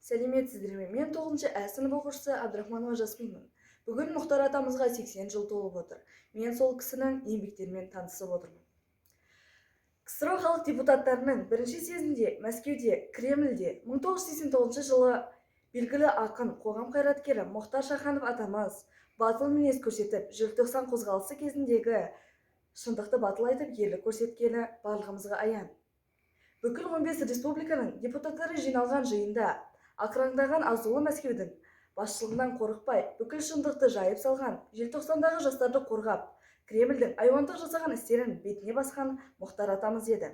Сәлеметсіздер ме? Мен 9-шы Ә сынып оқушысы Абдрахманова Жасминмін. Бүгін Мұхтар атамызға 80 жыл толып отыр. Мен сол кісінің еңбектерімен танысып отырмын. КСРО халық депутаттарының бірінші съезінде Мәскеуде, Кремльде 1989 жылы белгілі ақын, қоғам қайраткері Мұхтар Шаханов атамыз батыл мінез көрсетіп, желтоқсан қозғалысы кезіндегі шындықты батыл айтып, ерлік көрсеткені барлығымызға аян. Бүкіл 15 республиканың депутаттары жиналған жиында ақыраңдаған азулы Мәскеудің басшылығынан қорықпай, бүкіл шындықты жайып салған, желтоқсандағы жастарды қорғап, Кремльдің айуандық жасаған істерін бетіне басқан Мұхтар атамыз еді.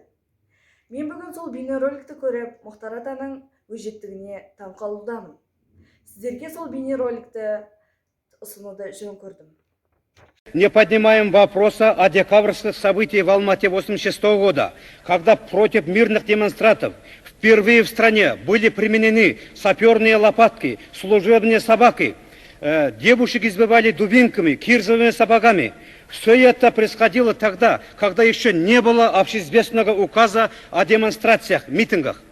Мен бүгін сол бейнероликті көріп, Мұхтар атаның өжеттігіне таң қалудамын. Сіздерге сол бейнероликті ұсынуды жөн көрдім. Не поднимаем вопроса о декабрьских событиях в Алмате 1986 года, когда против мирных демонстрантов впервые в стране были применены саперные лопатки, служебные собаки, девушек избивали дубинками, кирзовыми сапогами. Все это происходило тогда, когда еще не было общеизвестного указа о демонстрациях, митингах.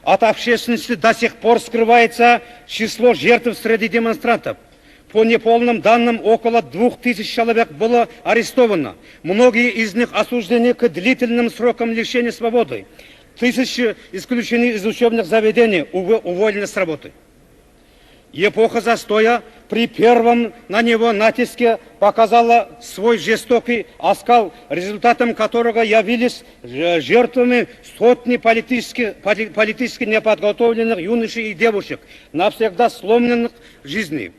От общественности до сих пор скрывается число жертв среди демонстрантов. По неполным данным, около 2000 человек было арестовано. Многие из них осуждены к длительным срокам лишения свободы. Тысячи исключены из учебных заведений, уволены с работы. Эпоха застоя при первом на него натиске показала свой жестокий оскал, результатом которого явились жертвами сотни политически неподготовленных юношей и девушек, навсегда сломленных жизней.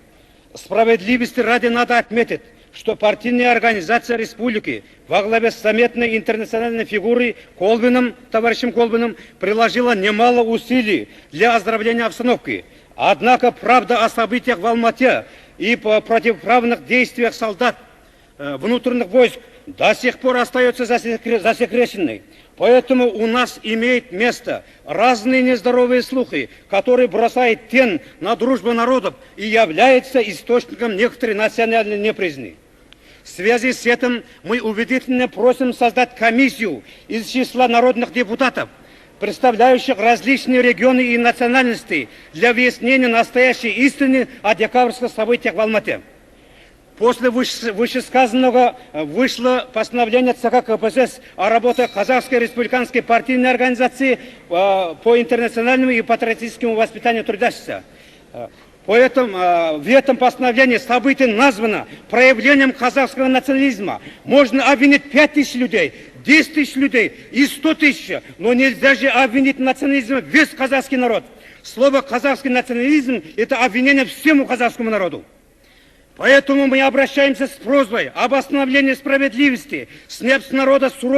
Справедливости ради надо отметить, что партийная организация республики во главе с заметной интернациональной фигурой товарищем Колбиным приложила немало усилий для оздоровления обстановки. Однако правда о событиях в Алмате и противоправных действиях солдат внутренних войск до сих пор остается засекреченной. Поэтому у нас имеет место разные нездоровые слухи, которые бросают тень на дружбу народов и являются источником некоторой национальной неприязни. В связи с этим мы убедительно просим создать комиссию из числа народных депутатов, представляющих различные регионы и национальности, для выяснения настоящей истины о декабрьских событиях в Алмате. После вышесказанного вышло постановление ЦК КПСС о работе Казахской республиканской партийной организации по интернациональному и патриотическому воспитанию трудящихся. Поэтому в этом постановлении событие названо проявлением казахского национализма. Можно обвинить 5000 людей, 10 000 людей и 100 000, но нельзя же обвинить национализм весь казахский народ. Слово «казахский национализм» – это обвинение всему казахскому народу. Поэтому мы обращаемся с просьбой об восстановлении справедливости, снять с народа суровый